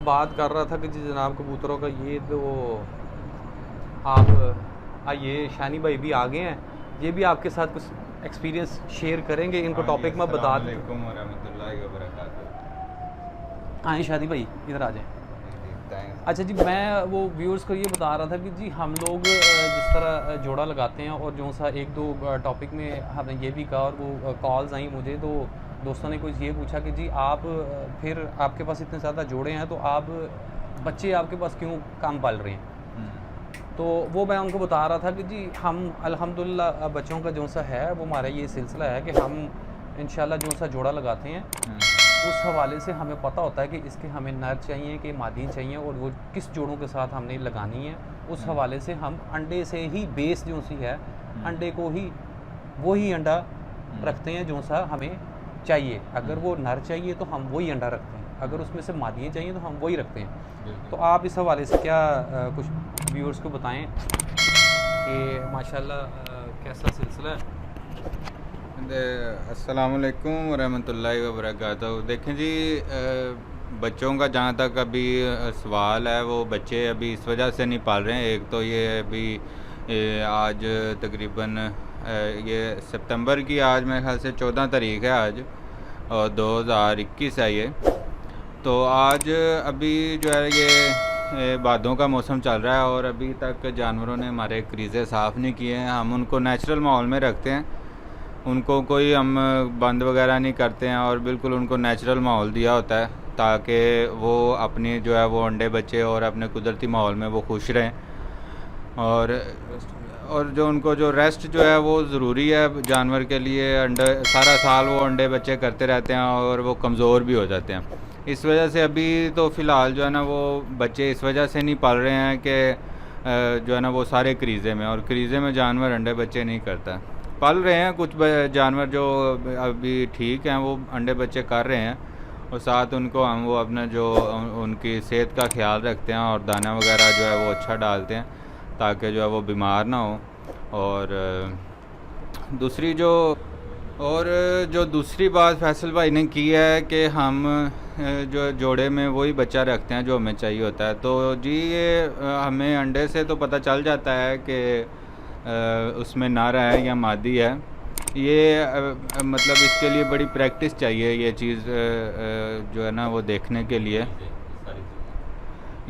बात कर रहा था कि जी जनाब कबूतरों का ये तो आप आइए शानी भाई भी आ गए हैं, ये भी आपके साथ कुछ एक्सपीरियंस शेयर करेंगे। इनको हाँ जी, टॉपिक में बता दें। अस्सलामुअलैकुम वरहमतुल्लाहि वबरकातुहू। आए शानी भाई इधर आ जाएं। जी, थैंक्स। अच्छा जी, मैं वो व्यूअर्स को ये बता रहा था कि जी हम लोग जिस तरह जोड़ा लगाते हैं और जो सा एक दो टॉपिक में हमने ये भी कहा और वो कॉल्स आई मुझे, तो दोस्तों ने कुछ ये पूछा कि जी आप फिर आपके पास इतने ज़्यादा जोड़े हैं तो आप बच्चे आपके पास क्यों कम पाल रहे हैं। तो वो मैं उनको बता रहा था कि जी हम अल्हम्दुलिल्लाह बच्चों का जो सा है वो हमारा ये सिलसिला है कि हम इंशाल्लाह जो सा जोड़ा लगाते हैं उस हवाले से हमें पता होता है कि इसके हमें नर चाहिए कि मादी चाहिए और वो किस जोड़ों के साथ हमने लगानी है। उस हवाले से हम अंडे से ही बेस जो सी है अंडे को ही वही अंडा रखते हैं जो सा हमें चाहिए। अगर वो नर चाहिए तो हम वही अंडा रखते हैं, अगर उसमें से मादियाँ चाहिए तो हम वही रखते हैं। तो आप इस हवाले से क्या कुछ व्यूअर्स को बताएं कि माशाल्लाह कैसा सिलसिला है। अस्सलामुअलैकुम वरहमतुल्लाहि वबरकातुहू। देखें जी, बच्चों का जहाँ तक अभी सवाल है, वो बच्चे अभी इस वजह से नहीं पाल रहे हैं। एक तो ये अभी आज तकरीबन ये सितंबर की, आज मेरे ख्याल से 14 तारीख है आज, और 2021 है ये। तो आज अभी जो है ये बादों का मौसम चल रहा है और अभी तक जानवरों ने हमारे क्रीज़े साफ़ नहीं किए हैं। हम उनको नेचुरल माहौल में रखते हैं, उनको कोई हम बंद वगैरह नहीं करते हैं और बिल्कुल उनको नेचुरल माहौल दिया होता है ताकि वो अपनी जो है वो अंडे बच्चे और अपने कुदरती माहौल में वो खुश रहें। और जो उनको जो रेस्ट जो है वो ज़रूरी है जानवर के लिए। अंडे सारा साल वो अंडे बच्चे करते रहते हैं और वो कमज़ोर भी हो जाते हैं। इस वजह से अभी तो फ़िलहाल जो है ना वो बच्चे इस वजह से नहीं पाल रहे हैं कि जो है ना वो सारे क्रीज़े में, और क्रीज़े में जानवर अंडे बच्चे नहीं करता। पाल रहे हैं कुछ जानवर जो अभी ठीक हैं, वो अंडे बच्चे कर रहे हैं और साथ उनको हम वो अपना जो उनकी सेहत का ख्याल रखते हैं और दाना वगैरह जो है वो अच्छा डालते हैं ताकि जो है वो बीमार ना हो। और जो दूसरी बात फैसल भाई ने की है कि हम जो जोड़े में वही बच्चा रखते हैं जो हमें चाहिए होता है। तो जी ये हमें अंडे से तो पता चल जाता है कि उसमें नर है या मादी है। ये मतलब इसके लिए बड़ी प्रैक्टिस चाहिए, ये चीज़ जो है ना वो देखने के लिए।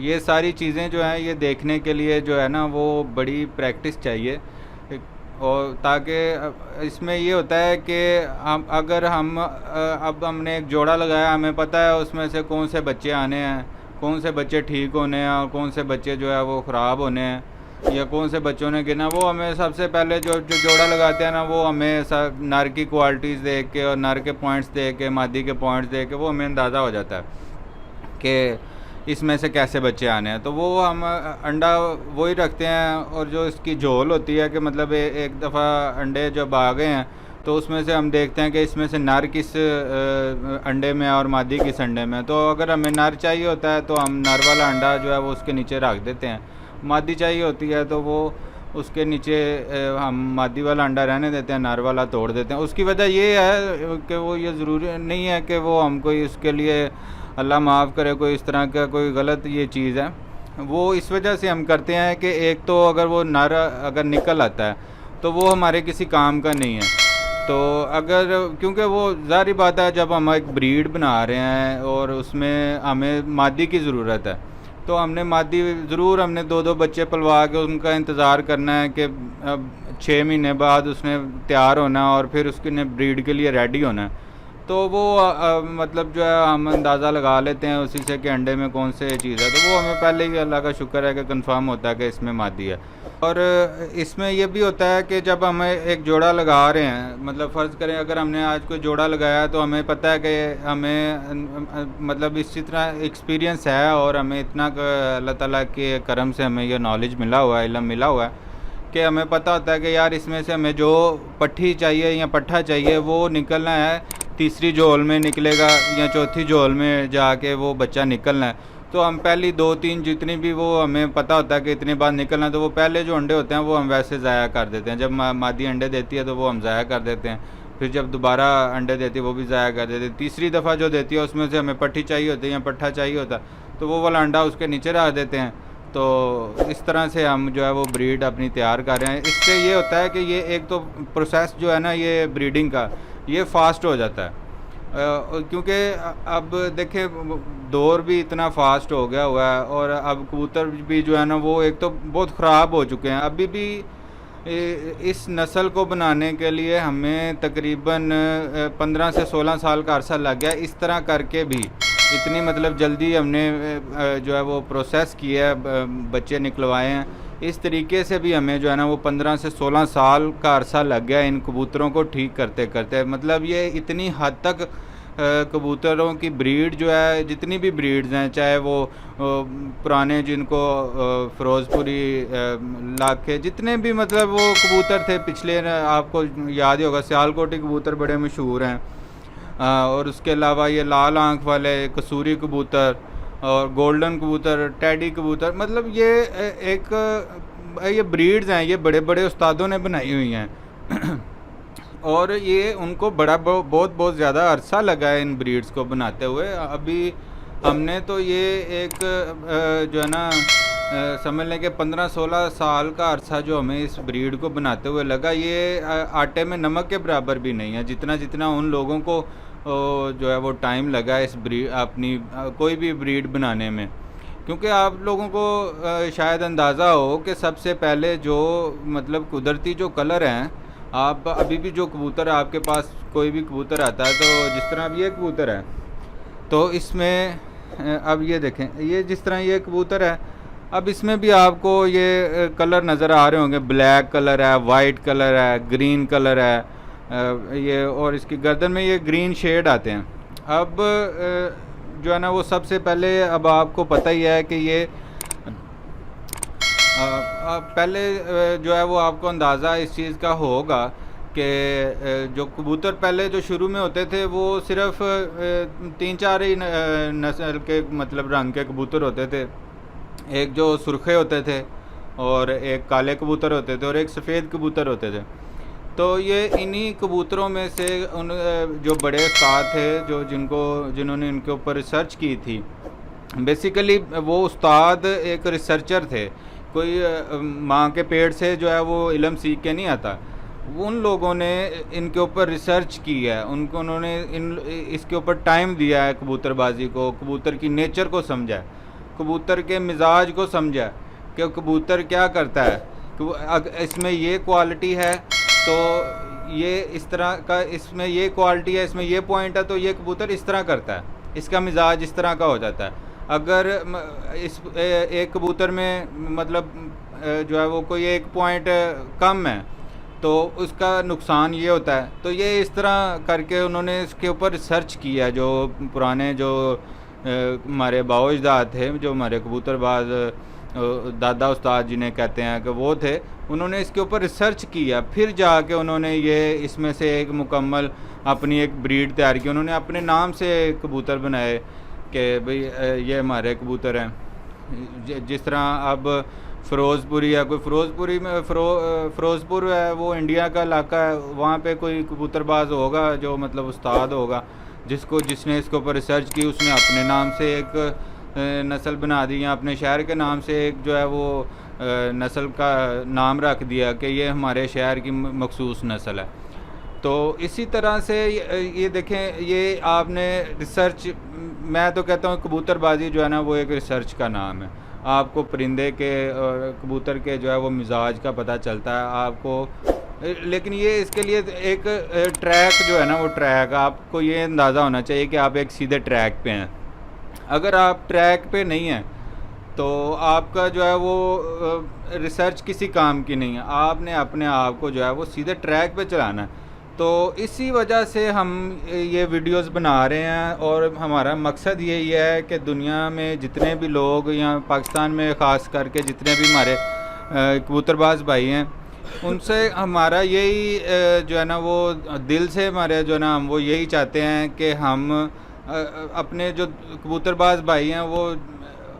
ये सारी चीज़ें जो हैं ये देखने के लिए जो है ना वो बड़ी प्रैक्टिस चाहिए। और ताकि इसमें ये होता है कि हम अगर हम अब हमने एक जोड़ा लगाया, हमें पता है उसमें से कौन से बच्चे आने हैं, कौन से बच्चे ठीक होने हैं और कौन से बच्चे जो है वो ख़राब होने हैं या कौन से बच्चों ने गिना। वो हमें सबसे पहले जो जोड़ा लगाते हैं ना वो हमें सब नर की क्वालिटीज़ देख के और नर के पॉइंट्स देख के, मादी के पॉइंट्स देख के वो हमें अंदाज़ा हो जाता है कि इसमें से कैसे बच्चे आने हैं। तो वो हम अंडा वही रखते हैं और जो इसकी झोल होती है कि मतलब एक दफ़ा अंडे जब आ गए हैं तो उसमें से हम देखते हैं कि इसमें से नर किस अंडे में और मादी किस अंडे में। तो अगर हमें नर चाहिए होता है तो हम नर वाला अंडा जो है वो उसके नीचे रख देते हैं, मादी चाहिए होती है तो वो उसके नीचे हम मादी वाला अंडा रहने देते हैं, नर वाला तोड़ देते हैं। उसकी वजह ये है कि वो ये ज़रूरी नहीं है कि वो हम कोई उसके लिए अल्लाह माफ़ करे कोई इस तरह का कोई गलत ये चीज़ है। वो इस वजह से हम करते हैं कि एक तो अगर वो नर अगर निकल आता है तो वो हमारे किसी काम का नहीं है। तो अगर क्योंकि वो ज़ाहिर बात है जब हम एक ब्रीड बना रहे हैं और उसमें हमें मादी की ज़रूरत है तो हमने मादी ज़रूर हमने दो दो बच्चे पलवा के उनका इंतज़ार करना है कि अब 6 महीने बाद उसने तैयार होना और फिर उसके ब्रीड के लिए रेडी होना है। तो वो मतलब जो है हम अंदाज़ा लगा लेते हैं उसी से कि अंडे में कौन से चीज़ है। तो वो हमें पहले ही अल्लाह का शुक्र है कि कंफर्म होता है कि इसमें मादी है। और इसमें ये भी होता है कि जब हमें एक जोड़ा लगा रहे हैं, मतलब फ़र्ज़ करें अगर हमने आज कोई जोड़ा लगाया तो हमें पता है कि हमें मतलब इसी तरह एक्सपीरियंस है और हमें इतना अल्लाह ताला के करम से हमें ये नॉलेज मिला हुआ है, इल्म मिला हुआ है कि हमें पता होता है कि यार इसमें से हमें जो पट्ठी चाहिए या पट्ठा चाहिए वो निकलना है, तीसरी झोल में निकलेगा या चौथी झोल में जाके वो बच्चा निकलना है। तो हम पहली 2-3 जितनी भी वो हमें पता होता है कि इतने बाद निकलना है तो वो पहले जो अंडे होते हैं वो हम वैसे ज़ाया कर देते हैं। जब मादी अंडे देती है तो वो हम ज़ाया कर देते हैं, फिर जब दोबारा अंडे देती है वो भी ज़ाया कर देते हैं। तीसरी दफ़ा जो देती है उसमें से हमें पट्ठी चाहिए होती है या पट्ठा चाहिए होता है तो वो वाला अंडा उसके नीचे रख देते हैं। तो इस तरह से हम जो है वो ब्रीड अपनी तैयार कर रहे हैं। इससे ये होता है कि ये एक तो प्रोसेस जो है ना ये ब्रीडिंग का ये फास्ट हो जाता है, क्योंकि अब देखें दौर भी इतना फास्ट हो गया हुआ है, और अब कबूतर भी जो है ना वो एक तो बहुत ख़राब हो चुके हैं। अभी भी इस नस्ल को बनाने के लिए हमें तकरीबन 15 से 16 साल का अरसा लग गया। इस तरह करके भी इतनी मतलब जल्दी हमने जो है वो प्रोसेस किया है, बच्चे निकलवाए हैं। इस तरीके से भी हमें जो है ना वो 15 से 16 साल का अरसा लग गया इन कबूतरों को ठीक करते करते। मतलब ये इतनी हद तक कबूतरों की ब्रीड जो है, जितनी भी ब्रीड्स हैं, चाहे वो पुराने जिनको फ़िरोज़पुरी लाखे जितने भी मतलब वो कबूतर थे पिछले, आपको याद ही होगा सियालकोटी कबूतर बड़े मशहूर हैं, और उसके अलावा ये लाल आँख वाले कसूरी कबूतर और गोल्डन कबूतर, टेडी कबूतर, मतलब ये ये ब्रीड्स हैं, ये बड़े बड़े उस्तादों ने बनाई हुई हैं और ये उनको बहुत ज़्यादा अरसा लगा है इन ब्रीड्स को बनाते हुए। अभी हमने तो ये एक जो है ना समझ लें कि 15-16 साल का अरसा जो हमें इस ब्रीड को बनाते हुए लगा, ये आटे में नमक के बराबर भी नहीं है, जितना उन लोगों को जो है वो टाइम लगा इस ब्रीड अपनी कोई भी ब्रीड बनाने में। क्योंकि आप लोगों को शायद अंदाज़ा हो कि सबसे पहले जो मतलब कुदरती जो कलर हैं, आप अभी भी जो कबूतर आपके पास कोई भी कबूतर आता है, तो जिस तरह अब ये कबूतर है, तो इसमें अब ये देखें, ये जिस तरह ये कबूतर है, अब इसमें भी आपको ये कलर नज़र आ रहे होंगे, ब्लैक कलर है, वाइट कलर है, ग्रीन कलर है, ये और इसकी गर्दन में ये ग्रीन शेड आते हैं। अब जो है ना वो सबसे पहले, अब आपको पता ही है कि ये पहले जो है वो आपको अंदाज़ा इस चीज़ का होगा कि जो कबूतर पहले जो शुरू में होते थे वो सिर्फ 3-4 ही नस्ल के मतलब रंग के कबूतर होते थे। एक जो सुर्खे होते थे, और एक काले कबूतर होते थे, और एक सफ़ेद कबूतर होते थे। तो ये इन्हीं कबूतरों में से उन जो बड़े उस्ताद थे जिन्होंने इनके ऊपर रिसर्च की थी, बेसिकली वो उस्ताद एक रिसर्चर थे, कोई माँ के पेट से जो है वो इल्म सीख के नहीं आता। उन लोगों ने इनके ऊपर रिसर्च की है, उन्होंने इसके ऊपर टाइम दिया है कबूतरबाजी को, कबूतर की नेचर को समझा, कबूतर के मिजाज को समझा कि कबूतर क्या करता है, इसमें ये क्वालिटी है तो ये इस तरह का, इसमें ये क्वालिटी है, इसमें ये पॉइंट है, तो ये कबूतर इस तरह करता है, इसका मिजाज इस तरह का हो जाता है। अगर इस एक कबूतर में मतलब जो है वो कोई एक पॉइंट कम है तो उसका नुकसान ये होता है। तो ये इस तरह करके उन्होंने इसके ऊपर रिसर्च किया। जो पुराने जो हमारे बाओजदाद थे, जो हमारे कबूतरबाज दादा उस्ताद जिन्हें कहते हैं, कि वो थे, उन्होंने इसके ऊपर रिसर्च किया, फिर जाके उन्होंने ये इसमें से एक मुकम्मल अपनी एक ब्रीड तैयार की। उन्होंने अपने नाम से कबूतर बनाए कि भाई ये हमारे कबूतर हैं। जिस तरह अब फ़िरोज़पुरी है, कोई फ़िरोज़पुरी में फ़िरोज़पुर है, वो इंडिया का इलाका है, वहाँ पे कोई कबूतरबाज होगा जो मतलब उस्ताद होगा, जिसने इसके ऊपर रिसर्च की, उसने अपने नाम से एक नस्ल बना दी, या अपने शहर के नाम से एक जो है वो नस्ल का नाम रख दिया कि ये हमारे शहर की मखसूस नस्ल है। तो इसी तरह से ये देखें, ये आपने रिसर्च, मैं तो कहता हूँ कबूतरबाजी जो है ना वो एक रिसर्च का नाम है। आपको परिंदे के और कबूतर के जो है वो मिजाज का पता चलता है आपको। लेकिन ये इसके लिए एक ट्रैक जो है ना, वो ट्रैक आपको ये अंदाज़ा होना चाहिए कि आप एक सीधे ट्रैक पे हैं। अगर आप ट्रैक पे नहीं हैं तो आपका जो है वो रिसर्च किसी काम की नहीं है। आपने अपने आप को जो है वो सीधे ट्रैक पे चलाना है। तो इसी वजह से हम ये वीडियोस बना रहे हैं, और हमारा मकसद यही है कि दुनिया में जितने भी लोग, या पाकिस्तान में ख़ास करके जितने भी हमारे कबूतरबाज भाई हैं, उनसे हमारा यही जो है ना वो दिल से हमारे जो है ना हम वो यही चाहते हैं कि हम अपने जो कबूतरबाज भाई हैं वो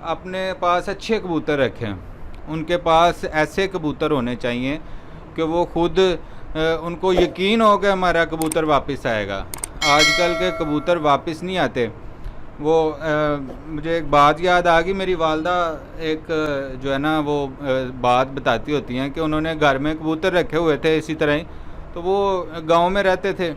अपने पास अच्छे कबूतर रखें। उनके पास ऐसे कबूतर होने चाहिए कि वो खुद उनको यकीन हो कि हमारा कबूतर वापस आएगा। आजकल के कबूतर वापस नहीं आते। वो मुझे एक बात याद आ गई, मेरी वालदा एक जो है ना वो बात बताती होती हैं कि उन्होंने घर में कबूतर रखे हुए थे इसी तरह ही। तो वो गांव में रहते थे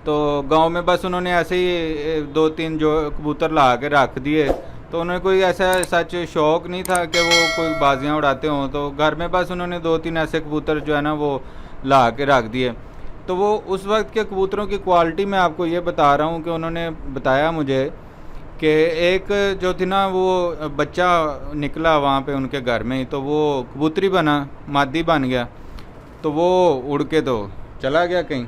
तो गांव में बस उन्होंने ऐसे ही दो तीन जो कबूतर ला के रख दिए। तो उन्हें कोई ऐसा सच शौक़ नहीं था कि वो कोई बाजियां उड़ाते हों, तो घर में बस उन्होंने दो तीन ऐसे कबूतर जो है ना वो ला के रख दिए। तो वो उस वक्त के कबूतरों की क्वालिटी मैं आपको ये बता रहा हूँ कि उन्होंने बताया मुझे कि एक जो थी ना वो बच्चा निकला वहाँ पे उनके घर में ही, तो वो कबूतरी बना, मादी बन गया। तो वो उड़ के तो चला गया कहीं,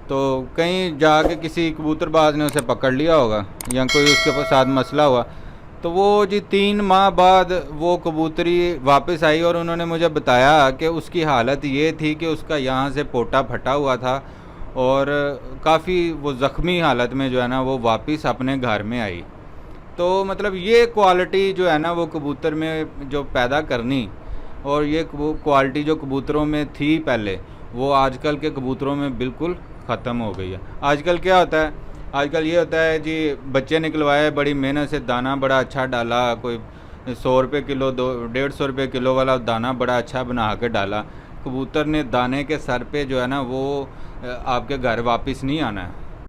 तो कहीं जाके किसी कबूतरबाज ने उसे पकड़ लिया होगा या कोई उसके साथ मसला हुआ। तो वो जी 3 माह बाद वो कबूतरी वापस आई और उन्होंने मुझे बताया कि उसकी हालत ये थी कि उसका यहाँ से पोटा फटा हुआ था और काफ़ी वो ज़ख्मी हालत में जो है ना वो वापस अपने घर में आई। तो मतलब ये क्वालिटी जो है ना वो कबूतर में जो पैदा करनी, और ये क्वालिटी जो कबूतरों में थी पहले, वो आजकल के कबूतरों में बिल्कुल ख़त्म हो गई है। आजकल क्या होता है, आजकल ये होता है जी बच्चे निकलवाए, बड़ी मेहनत से दाना बड़ा अच्छा डाला, कोई 100 रुपये किलो 150 रुपये किलो वाला दाना बड़ा अच्छा बना के डाला, कबूतर ने दाने के सर पे जो है ना वो आपके घर वापस नहीं आना है।